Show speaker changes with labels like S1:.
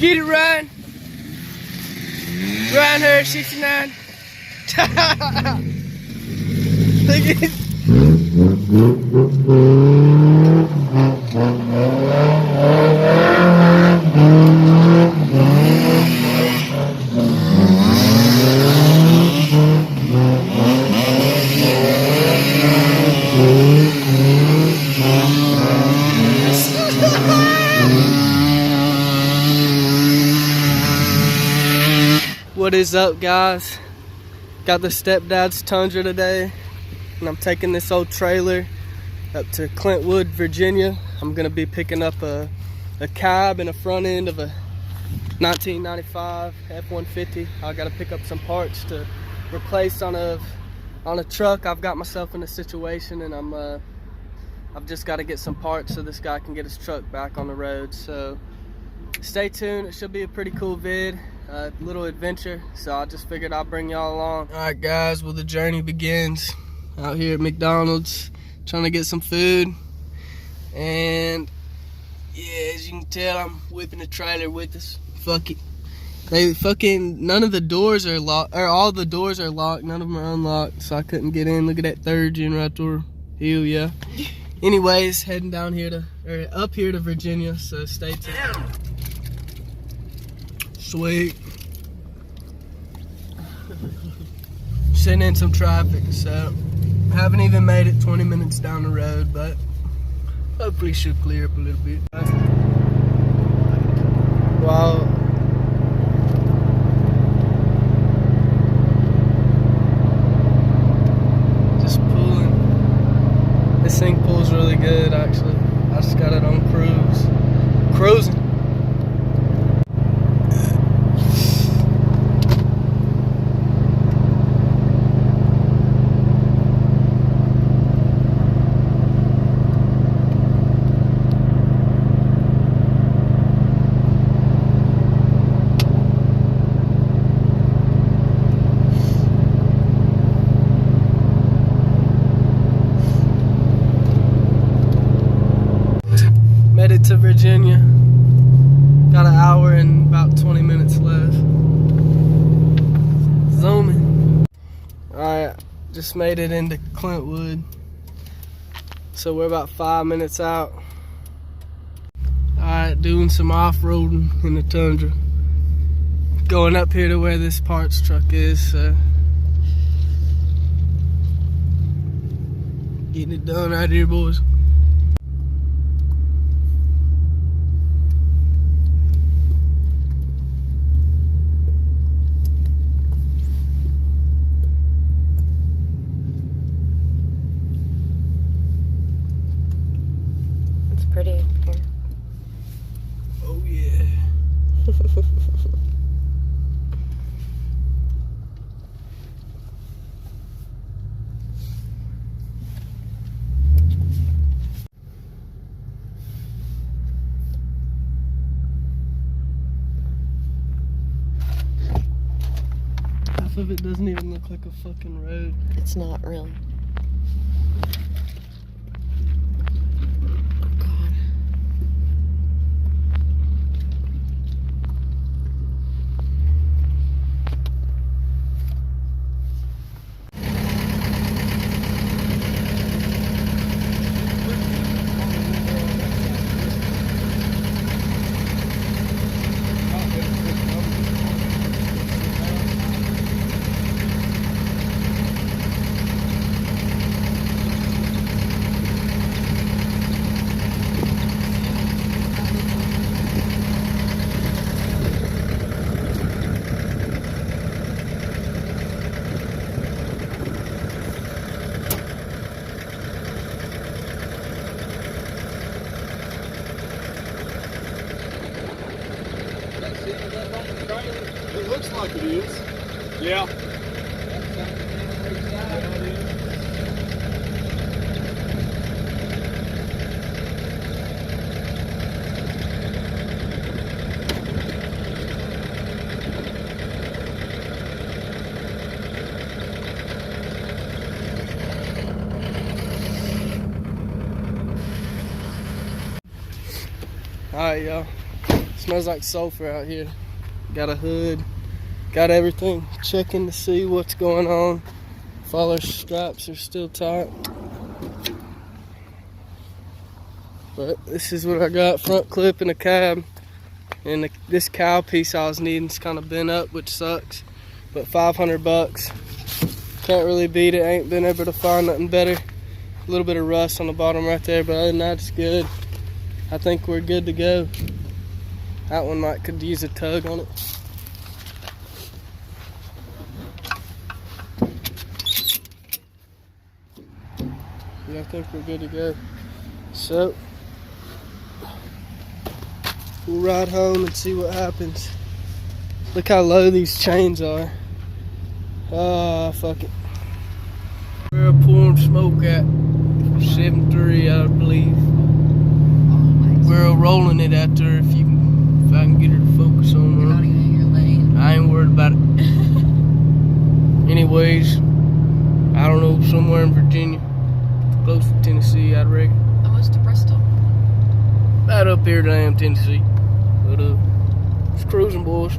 S1: Get it, Ryan. Ryan Hurd, 69. Look at it. What is up, guys? Got the stepdad's Tundra today, and I'm taking this old trailer up to Clintwood, Virginia. I'm gonna be picking up a cab and a front end of a 1995 F-150. I gotta pick up some parts to replace on a truck. I've got myself in a situation, and I've just got to get some parts so this guy can get his truck back on the road. So stay tuned. It should be a pretty cool vid. Little adventure, so I just figured I'd bring y'all along. All right, guys, well, the journey begins out here at McDonald's, trying to get some food. And yeah, as you can tell, I'm whipping the trailer with us. Fuck it. None of the doors are locked, or all the doors are locked, none of them are unlocked, so I couldn't get in. Look at that third gen right there. Hell yeah. Anyways, heading down here up here to Virginia, so stay tuned. Sweet. Sitting in some traffic, so haven't even made it 20 minutes down the road, but hopefully should clear up a little bit. Wow. Just pulling. This thing pulls really good, actually. I just got it on cruising. Made it to Virginia. Got an hour and about 20 minutes left. Zooming. Alright, just made it into Clintwood. So we're about 5 minutes out. Alright, doing some off-roading in the Tundra. Going up here to where this parts truck is, so getting it done right here, boys.
S2: Pretty here.
S1: Oh yeah. Half of it doesn't even look like a fucking road.
S2: It's not really.
S3: It looks like it is. Yeah.
S1: Alright, y'all. Smells like sulfur out here. Got a hood, got everything. Checking to see what's going on. If all our straps are still tight. But this is what I got, front clip and a cab. And this cow piece I was needing is kind of bent up, which sucks. But $500. Can't really beat it, ain't been able to find nothing better. A little bit of rust on the bottom right there, but other than that, it's good. I think we're good to go. That one could use a tug on it. Yeah, I think we're good to go. So, we'll ride home and see what happens. Look how low these chains are. Ah, fuck it. We're pouring smoke at 7.3, I believe. We're rolling it at her if I can get her to focus on
S2: You're
S1: her.
S2: not even in your lane.
S1: I ain't worried about it. Anyways, I don't know, somewhere in Virginia, close to Tennessee, I'd reckon.
S2: Almost to Bristol.
S1: Right up here to Tennessee. But just cruising, boys.